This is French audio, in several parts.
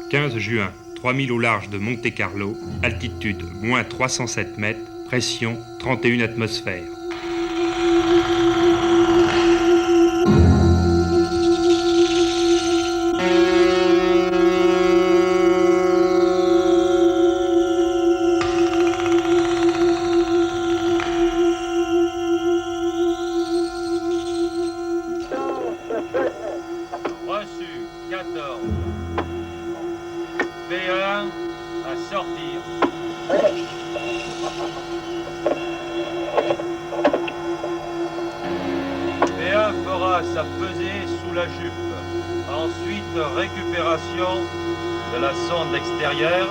15 juin, 3000 au large de Monte Carlo, altitude moins 307 mètres, pression 31 atmosphères. Reçu, 14. P1 à sortir. P1 fera sa pesée sous la jupe. Ensuite, récupération de la sonde extérieure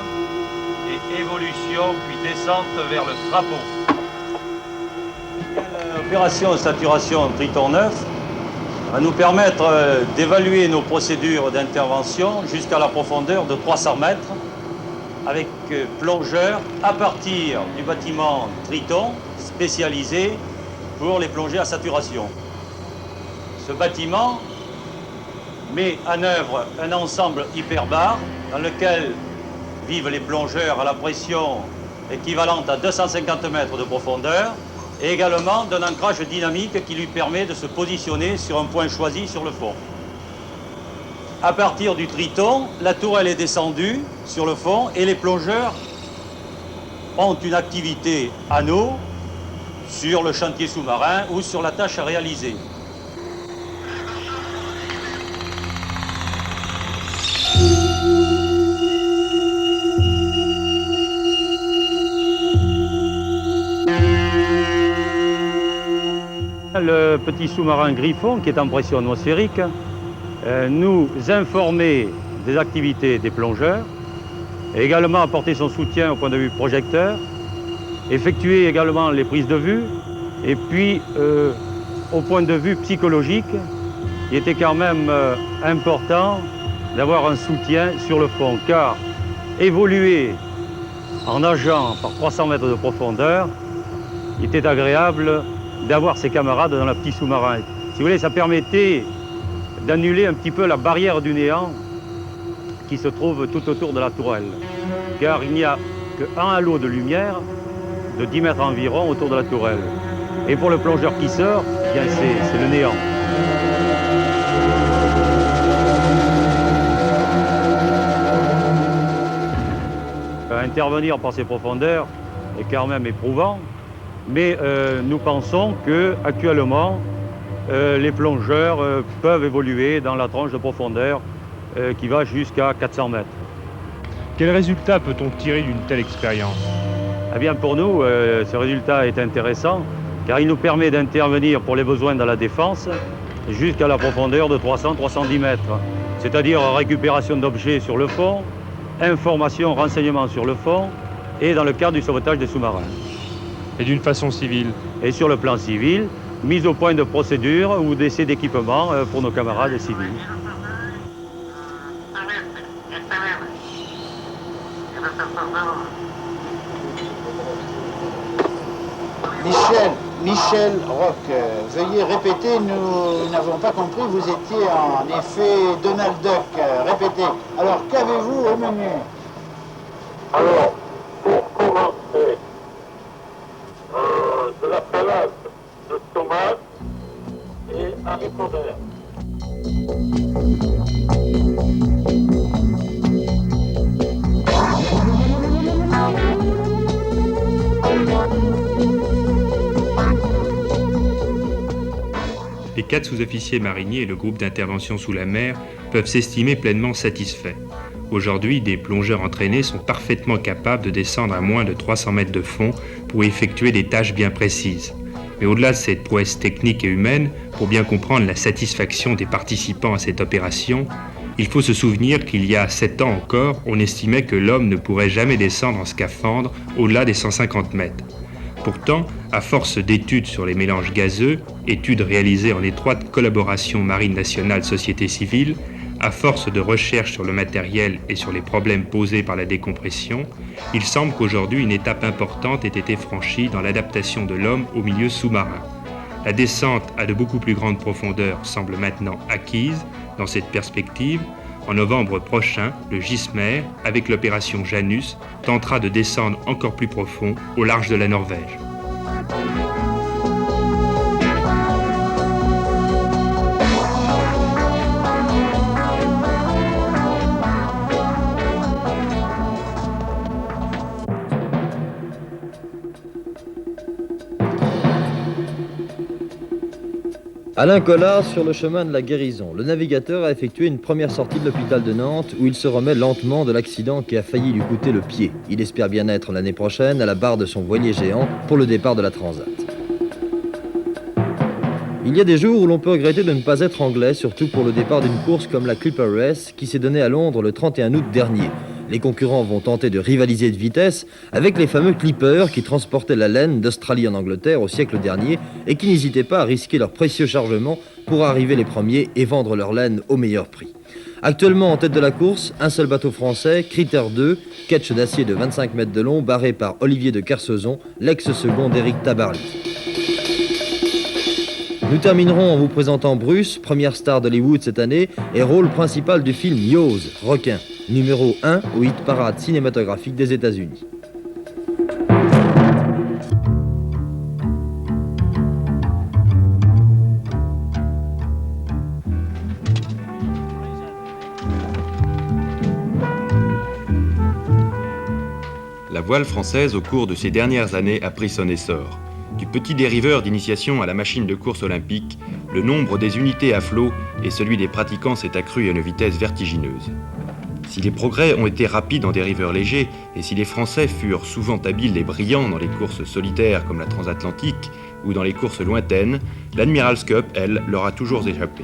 et évolution puis descente vers le trapeau. L'opération saturation Triton 9 va nous permettre d'évaluer nos procédures d'intervention jusqu'à la profondeur de 300 mètres avec plongeur à partir du bâtiment Triton spécialisé pour les plongées à saturation. Ce bâtiment met en œuvre un ensemble hyperbare dans lequel vivent les plongeurs à la pression équivalente à 250 mètres de profondeur et également d'un ancrage dynamique qui lui permet de se positionner sur un point choisi sur le fond. À partir du Triton, la tourelle est descendue sur le fond et les plongeurs ont une activité à eau sur le chantier sous-marin ou sur la tâche à réaliser. Le petit sous-marin Griffon, qui est en pression atmosphérique, nous informait des activités des plongeurs, et également apporter son soutien au point de vue projecteur, effectuer également les prises de vue, et puis au point de vue psychologique, il était quand même important d'avoir un soutien sur le fond, car évoluer en nageant par 300 mètres de profondeur, il était agréable d'avoir ses camarades dans le petit sous-marin. Si vous voulez, ça permettait d'annuler un petit peu la barrière du néant qui se trouve tout autour de la tourelle. Car il n'y a qu'un halo de lumière de 10 mètres environ autour de la tourelle. Et pour le plongeur qui sort, bien c'est le néant. Intervenir par ces profondeurs est quand même éprouvant. Mais nous pensons qu'actuellement, les plongeurs peuvent évoluer dans la tranche de profondeur qui va jusqu'à 400 mètres. Quel résultat peut-on tirer d'une telle expérience ? Eh bien, pour nous, ce résultat est intéressant car il nous permet d'intervenir pour les besoins de la défense jusqu'à la profondeur de 300-310 mètres. C'est-à-dire récupération d'objets sur le fond, information, renseignement sur le fond et dans le cadre du sauvetage des sous-marins. Et d'une façon civile ? Et sur le plan civil, mise au point de procédure ou d'essai d'équipement pour nos camarades civils. Michel Roch, veuillez répéter, nous n'avons pas compris, vous étiez en effet Donald Duck, répétez. Alors qu'avez-vous au menu ? Alors, pour commencer, de la salade de tomates et haricots verts. Les 4 sous-officiers mariniers et le groupe d'intervention sous la mer peuvent s'estimer pleinement satisfaits. Aujourd'hui, des plongeurs entraînés sont parfaitement capables de descendre à moins de 300 mètres de fond pour effectuer des tâches bien précises. Mais au-delà de cette prouesse technique et humaine, pour bien comprendre la satisfaction des participants à cette opération, il faut se souvenir qu'il y a 7 ans encore, on estimait que l'homme ne pourrait jamais descendre en scaphandre au-delà des 150 mètres. Pourtant, à force d'études sur les mélanges gazeux, études réalisées en étroite collaboration Marine nationale-société civile, à force de recherches sur le matériel et sur les problèmes posés par la décompression, il semble qu'aujourd'hui une étape importante ait été franchie dans l'adaptation de l'homme au milieu sous-marin. La descente à de beaucoup plus grandes profondeurs semble maintenant acquise. Dans cette perspective, En novembre prochain, le Gismer, avec l'opération Janus, tentera de descendre encore plus profond au large de la Norvège. Alain Collard sur le chemin de la guérison. Le navigateur a effectué une première sortie de l'hôpital de Nantes où il se remet lentement de l'accident qui a failli lui coûter le pied. Il espère bien être l'année prochaine à la barre de son voilier géant pour le départ de la Transat. Il y a des jours où l'on peut regretter de ne pas être anglais, surtout pour le départ d'une course comme la Clipper Race qui s'est donnée à Londres le 31 août dernier. Les concurrents vont tenter de rivaliser de vitesse avec les fameux Clippers qui transportaient la laine d'Australie en Angleterre au siècle dernier et qui n'hésitaient pas à risquer leur précieux chargement pour arriver les premiers et vendre leur laine au meilleur prix. Actuellement en tête de la course, un seul bateau français, Critter 2, ketch d'acier de 25 mètres de long, barré par Olivier de Kersauzon, l'ex-second d'Éric Tabarly. Nous terminerons en vous présentant Bruce, première star d'Hollywood cette année et rôle principal du film Jaws, requin, numéro 1 au hit parade cinématographique des États-Unis. La voile française, au cours de ces dernières années, a pris son essor. Du petit dériveur d'initiation à la machine de course olympique, le nombre des unités à flot et celui des pratiquants s'est accru à une vitesse vertigineuse. Si les progrès ont été rapides en dériveurs légers et si les Français furent souvent habiles et brillants dans les courses solitaires comme la transatlantique ou dans les courses lointaines, l'Admiral's Cup, elle, leur a toujours échappé.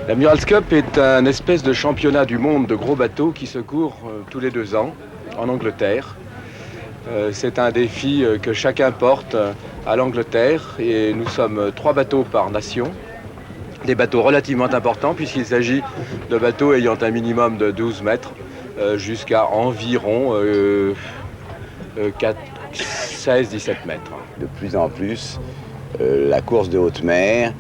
L'Admiral's Cup est un espèce de championnat du monde de gros bateaux qui se court tous les 2 ans en Angleterre. C'est un défi que chacun porte à l'Angleterre et nous sommes 3 bateaux par nation. Des bateaux relativement importants puisqu'il s'agit de bateaux ayant un minimum de 12 mètres jusqu'à environ 16-17 mètres. De plus en plus, la course de haute mer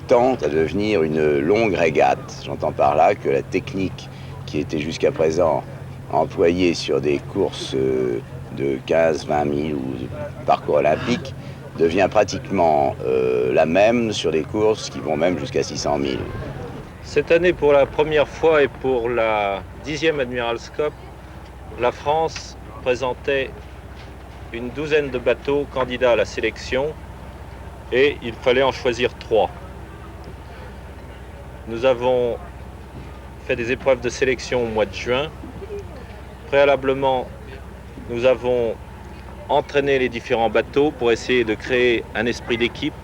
tente à devenir une longue régate. J'entends par là que la technique qui était jusqu'à présent employée sur des courses de 15-20 000 ou de parcours olympiques devient pratiquement la même sur des courses qui vont même jusqu'à 600 000. Cette année, pour la première fois et pour la 10e Admiral's Cup, la France présentait une douzaine de bateaux candidats à la sélection et il fallait en choisir 3. Nous avons fait des épreuves de sélection au mois de juin. Préalablement, nous avons entraîné les différents bateaux pour essayer de créer un esprit d'équipe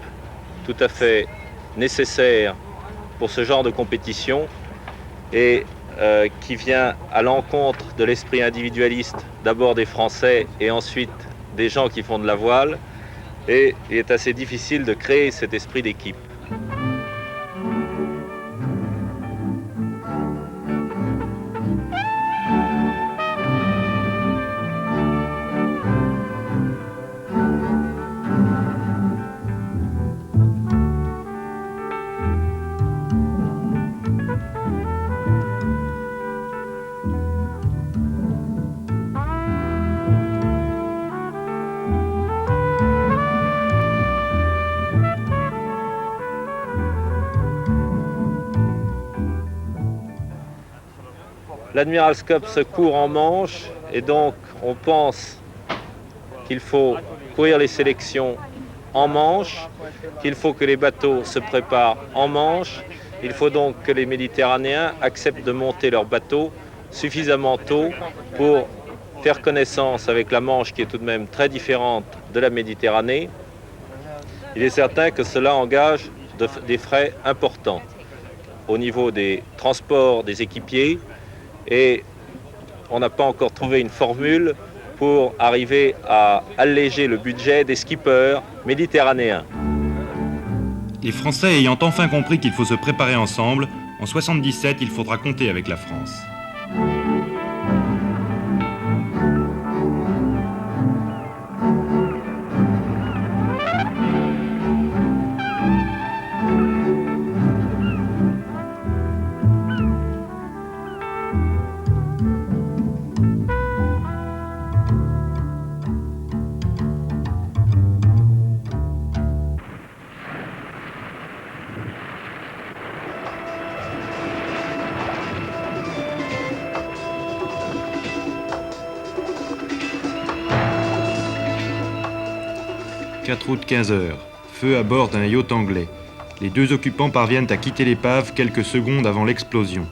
tout à fait nécessaire pour ce genre de compétition et qui vient à l'encontre de l'esprit individualiste d'abord des Français et ensuite des gens qui font de la voile, et il est assez difficile de créer cet esprit d'équipe. L'Admiral's Cup se court en manche et donc on pense qu'il faut courir les sélections en manche, qu'il faut que les bateaux se préparent en manche. Il faut donc que les Méditerranéens acceptent de monter leurs bateaux suffisamment tôt pour faire connaissance avec la Manche qui est tout de même très différente de la Méditerranée. Il est certain que cela engage des frais importants au niveau des transports des équipiers et on n'a pas encore trouvé une formule pour arriver à alléger le budget des skippers méditerranéens. Les Français ayant enfin compris qu'il faut se préparer ensemble, en 1977, il faudra compter avec la France. 4 août 15h. Feu à bord d'un yacht anglais. Les deux occupants parviennent à quitter l'épave quelques secondes avant l'explosion.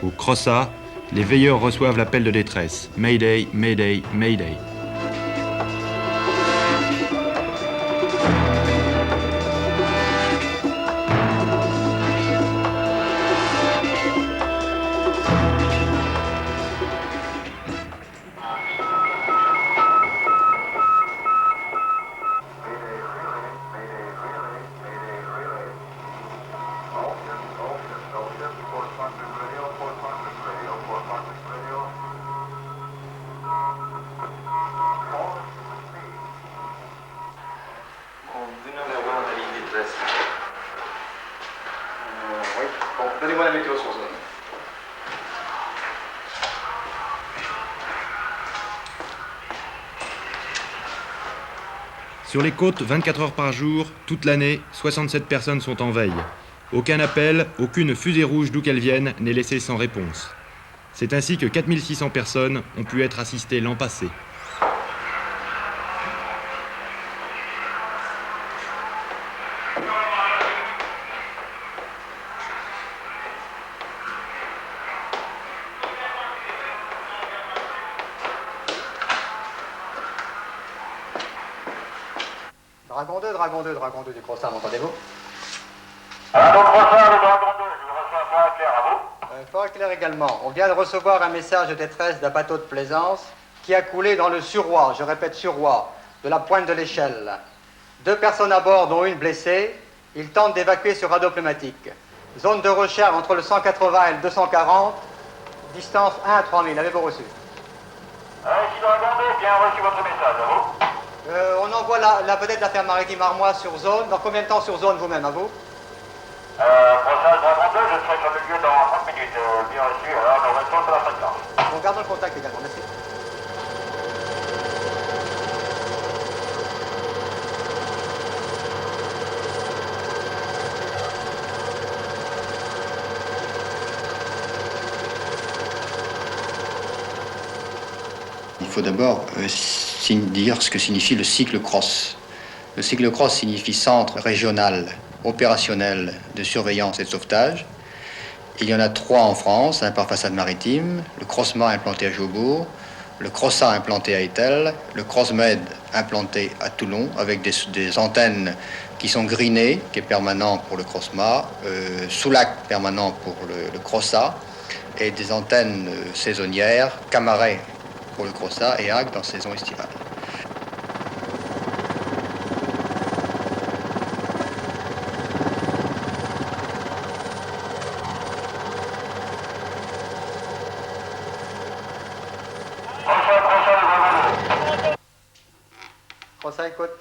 Au Crossat, les veilleurs reçoivent l'appel de détresse. Mayday, Mayday, Mayday. Oui, bon, donnez-moi la météo sur zone. Sur les côtes, 24 heures par jour, toute l'année, 67 personnes sont en veille. Aucun appel, aucune fusée rouge d'où qu'elle vienne n'est laissée sans réponse. C'est ainsi que 4600 personnes ont pu être assistées l'an passé. Dragon 2 du Crossat, m'entendez-vous? Alors, Crossat, le Dragon 2, je vous reçois Fort Clair à vous. Fort Clair également. On vient de recevoir un message de détresse d'un bateau de plaisance qui a coulé dans le Suroît, je répète Suroît, de la pointe de l'échelle. 2 personnes à bord, dont une blessée. Ils tentent d'évacuer sur radio pneumatique. Zone de recherche entre le 180 et le 240, distance 1 à 3000. Avez-vous reçu? Ici Dragon 2, bien reçu votre message à vous. On envoie la vedette d'affaires maritimes Armois sur zone. Dans combien de temps sur zone vous-même, à vous? Prochain Dragon 2, je serai sur le lieu dans 30 minutes. Bien reçu, alors nous restons sur la fréquence. Bon, gardons le contact également, merci. Il faut d'abord dire ce que signifie le cyclocross. Le cyclocross signifie Centre régional opérationnel de surveillance et de sauvetage. Il y en a 3 en France, un par façade maritime, le Crossma implanté à Jobourg, le Crossat implanté à Étel, le Crossmed implanté à Toulon, avec des antennes qui sont greenées, qui est permanent pour le Crossma, Soulac permanent pour le Crossat, et des antennes saisonnières, Camaret pour le Crossat et Agde en saison estivale. Crossat, écoute.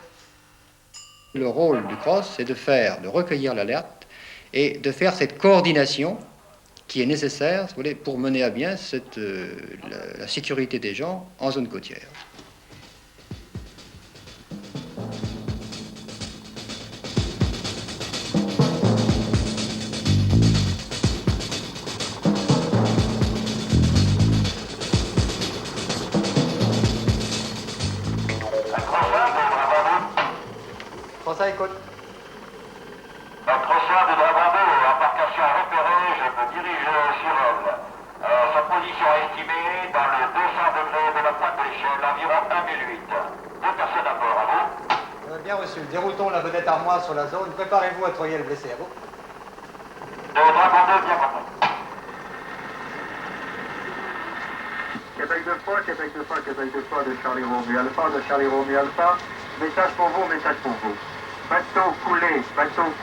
Le rôle du cross, c'est de recueillir l'alerte et de faire cette coordination qui est nécessaire, si vous voulez, pour mener à bien la sécurité des gens en zone côtière. Crossat, écoute. Notre soir de Dragon 2, embarcation repérée, je me dirige sur elle. Sa position est estimée dans le 200 degrés de la pointe de l'échelle, environ 1008. 2 personnes à bord, à vous. Bien reçu. Déroule-t-on la vedette Armois sur la zone. Préparez-vous à nettoyer le blessé, à vous. Dragon 2, bien compris. Québec de Fort de Charlie Romeo Alpha. Message pour vous. Bateau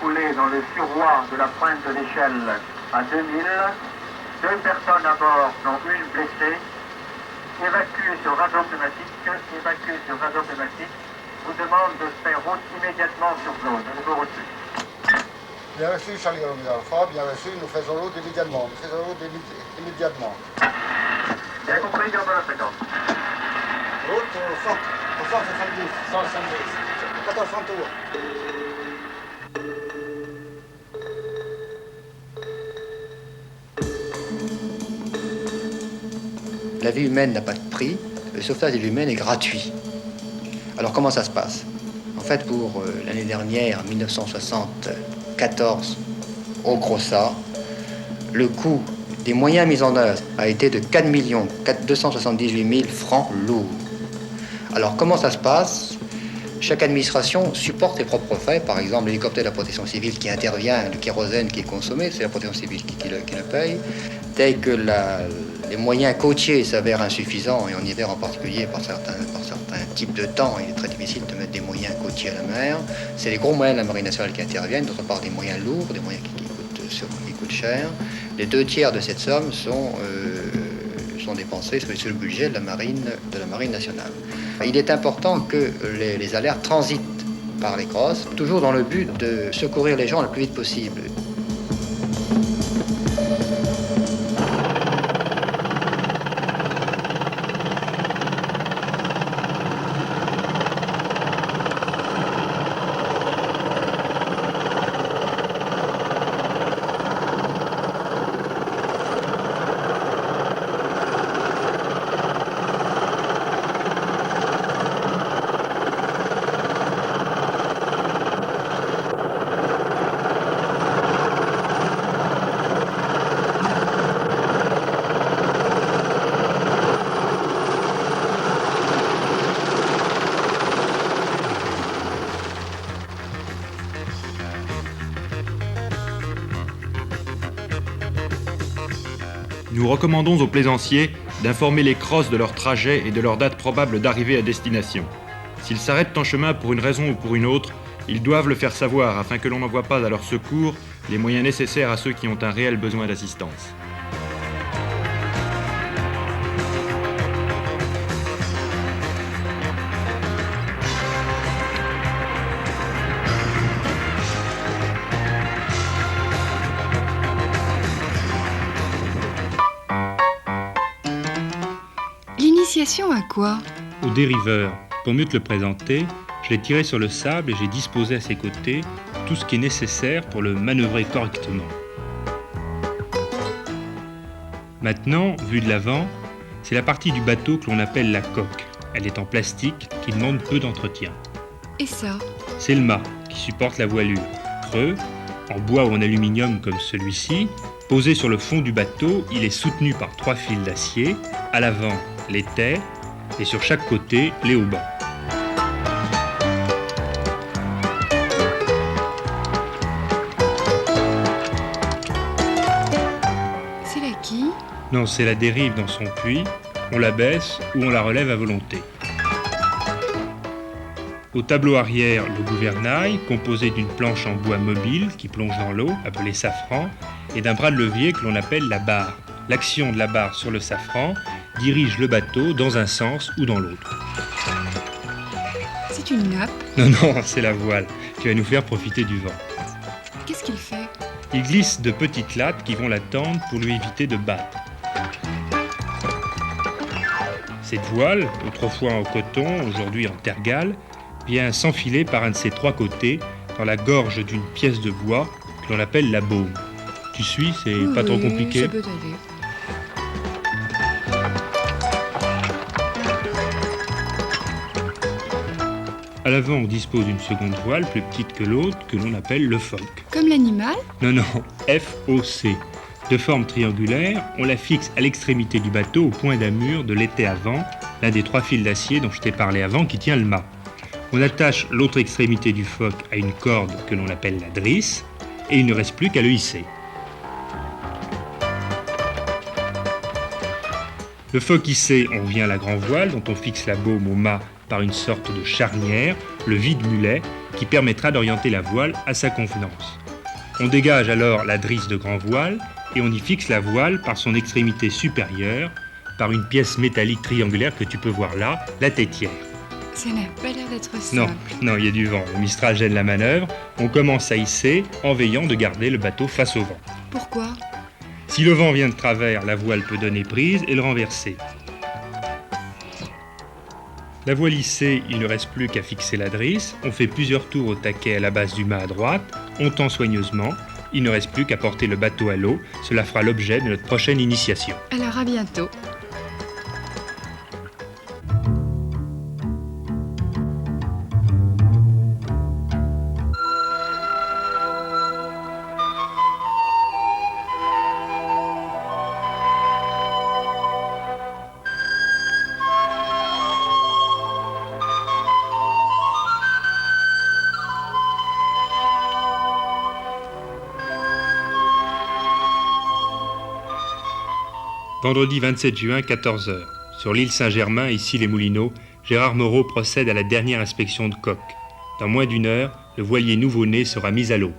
coulé dans le Suroît de la pointe de l'échelle à 2000. 2 personnes à bord, dont une blessée. Évacué sur radio pneumatique. Vous demande de faire route immédiatement sur zone. Avez-vous reçu? Bien reçu, Charlie Romeo Alpha. Bien reçu, nous faisons route immédiatement. Bien compris, gardons la fréquence. Route au 170. 1400 tours. La vie humaine n'a pas de prix, le sauvetage de la vie humaine est gratuit. Alors comment ça se passe? En fait, pour l'année dernière, 1974, au Crossat, le coût des moyens mis en œuvre a été de 4 278 000 francs lourds. Alors, comment ça se passe ? Chaque administration supporte ses propres frais. Par exemple, l'hélicoptère de la protection civile qui intervient, le kérosène qui est consommé, c'est la protection civile qui le paye. Dès que les moyens côtiers s'avèrent insuffisants, et en hiver en particulier, par certains types de temps, il est très difficile de mettre des moyens côtiers à la mer. C'est les gros moyens de la Marine nationale qui interviennent, d'autre part des moyens lourds, des moyens qui coûtent cher. Les 2/3 de cette somme sont dépensés sur le budget de la Marine nationale. Il est important que les alertes transitent par les crosses, toujours dans le but de secourir les gens le plus vite possible. Nous recommandons aux plaisanciers d'informer les crosses de leur trajet et de leur date probable d'arrivée à destination. S'ils s'arrêtent en chemin pour une raison ou pour une autre, ils doivent le faire savoir afin que l'on n'envoie pas à leur secours les moyens nécessaires à ceux qui ont un réel besoin d'assistance. L'initiation à quoi ? Au dériveur. Pour mieux te le présenter, je l'ai tiré sur le sable et j'ai disposé à ses côtés tout ce qui est nécessaire pour le manœuvrer correctement. Maintenant, vue de l'avant, c'est la partie du bateau que l'on appelle la coque. Elle est en plastique qui demande peu d'entretien. Et ça ? C'est le mât qui supporte la voilure. Creux, en bois ou en aluminium comme celui-ci, posé sur le fond du bateau, il est soutenu par 3 fils d'acier. À l'avant, les tais et sur chaque côté, les haubans. C'est la quille ? Non, c'est la dérive dans son puits. On la baisse ou on la relève à volonté. Au tableau arrière, le gouvernail, composé d'une planche en bois mobile qui plonge dans l'eau, appelée safran, et d'un bras de levier que l'on appelle la barre. L'action de la barre sur le safran dirige le bateau dans un sens ou dans l'autre. C'est une nappe ? Non, c'est la voile qui va nous faire profiter du vent. Qu'est-ce qu'il fait ? Il glisse de petites lattes qui vont l'attendre pour lui éviter de battre. Cette voile, autrefois en coton, aujourd'hui en tergale, vient s'enfiler par un de ses 3 côtés dans la gorge d'une pièce de bois que l'on appelle la baume. Tu suis, c'est pas trop compliqué. Ça peut aller. À l'avant, on dispose d'une seconde voile plus petite que l'autre que l'on appelle le foc. Comme l'animal ? Non, F-O-C. De forme triangulaire, on la fixe à l'extrémité du bateau au point d'amure de l'étai avant, l'un des 3 fils d'acier dont je t'ai parlé avant qui tient le mât. On attache l'autre extrémité du foc à une corde que l'on appelle la drisse et il ne reste plus qu'à le hisser. Le foc hissé, on vient à la grand voile dont on fixe la baume au mât par une sorte de charnière, le vide-mulet, qui permettra d'orienter la voile à sa convenance. On dégage alors la drisse de grand voile et on y fixe la voile par son extrémité supérieure, par une pièce métallique triangulaire que tu peux voir là, la tétière. Ça n'a pas l'air d'être simple. Non, il y a du vent. Le Mistral gêne la manœuvre. On commence à hisser en veillant de garder le bateau face au vent. Pourquoi ? Si le vent vient de travers, la voile peut donner prise et le renverser. La voile hissée, il ne reste plus qu'à fixer la drisse. On fait plusieurs tours au taquet à la base du mât à droite. On tend soigneusement. Il ne reste plus qu'à porter le bateau à l'eau. Cela fera l'objet de notre prochaine initiation. Alors à bientôt. Vendredi 27 juin, 14h. Sur l'île Saint-Germain, ici les Moulineaux, Gérard Moreau procède à la dernière inspection de coque. Dans moins d'une heure, le voilier nouveau-né sera mis à l'eau.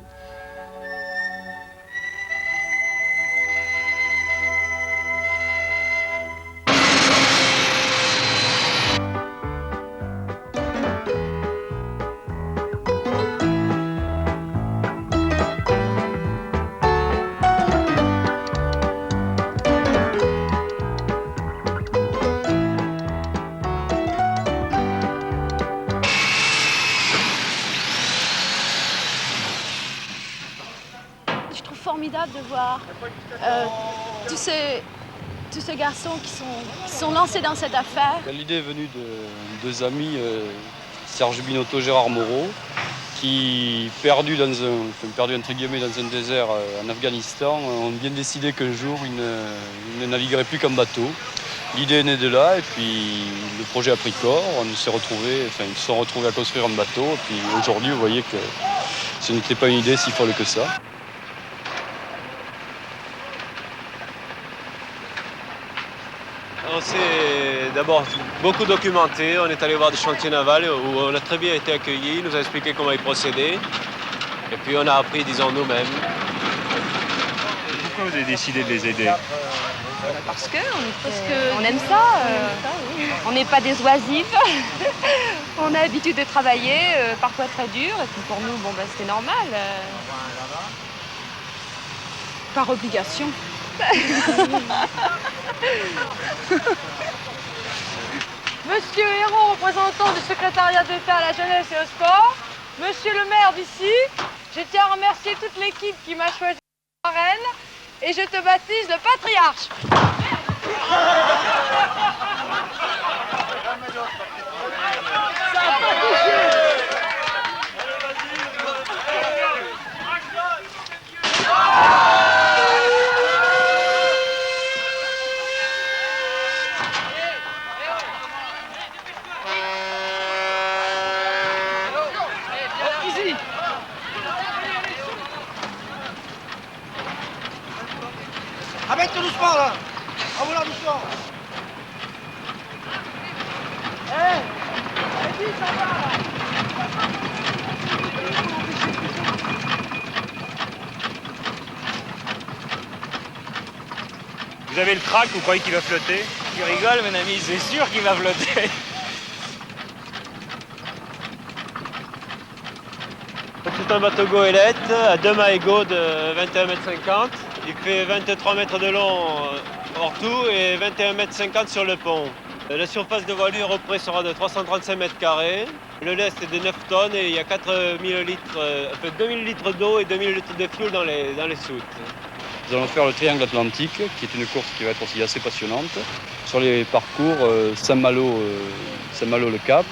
Formidable de voir tous ces garçons qui sont lancés dans cette affaire. L'idée est venue de deux amis, Serge Binotto, Gérard Moreau, qui, perdus entre guillemets dans un désert en Afghanistan, ont bien décidé qu'un jour ils ne navigueraient plus qu'en bateau. L'idée est née de là et puis le projet a pris corps. Ils se sont retrouvés à construire un bateau. Et puis aujourd'hui, vous voyez que ce n'était pas une idée si folle que ça. On s'est d'abord beaucoup documenté, on est allé voir des chantiers navals où on a très bien été accueillis, il nous a expliqué comment ils procédaient. Et puis on a appris, disons, nous-mêmes. Pourquoi vous avez décidé de les aider? Parce qu'on aime ça. On n'est pas des oisifs. On a l'habitude de travailler, parfois très dur. Et puis pour nous, c'est normal. Par obligation. Monsieur Hérault, représentant du secrétariat d'État à la jeunesse et au sport, monsieur le maire d'ici, je tiens à remercier toute l'équipe qui m'a choisi marraine et je te baptise le patriarche. Arrête doucement là. À vous là doucement. Allez-y, ça va là. Vous avez le crack, vous croyez qu'il va flotter? Tu rigoles, mon ami, c'est sûr qu'il va flotter. C'est un bateau goélette à 2 mâts égaux de 21,50 m. Il fait 23 mètres de long hors tout et 21,50 m sur le pont. La surface de voilure au près sera de 335 mètres carrés. Le lest est de 9 tonnes et il y a 2000 litres d'eau et 2000 litres de fuel dans les soutes. Nous allons faire le triangle atlantique, qui est une course qui va être aussi assez passionnante, sur les parcours Saint-Malo le Cap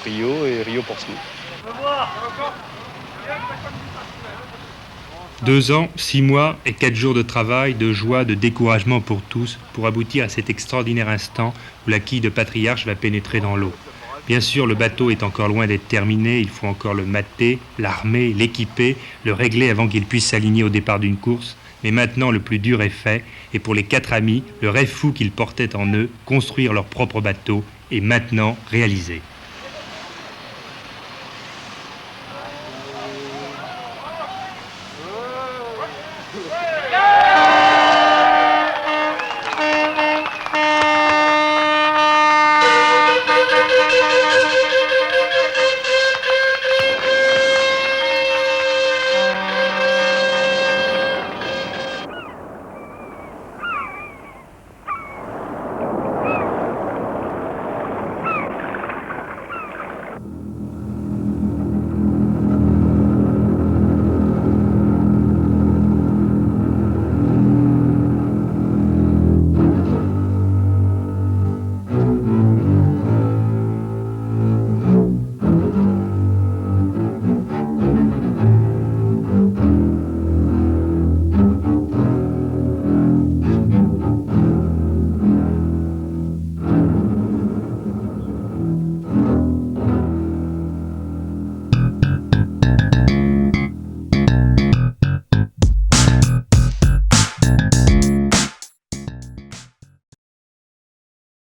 Rio et Rio Portsmouth. 2 ans, 6 mois et 4 jours de travail, de joie, de découragement pour tous, pour aboutir à cet extraordinaire instant où la quille de Patriarche va pénétrer dans l'eau. Bien sûr, le bateau est encore loin d'être terminé, il faut encore le mater, l'armer, l'équiper, le régler avant qu'il puisse s'aligner au départ d'une course. Mais maintenant, le plus dur est fait, et pour les 4 amis, le rêve fou qu'ils portaient en eux, construire leur propre bateau, est maintenant réalisé.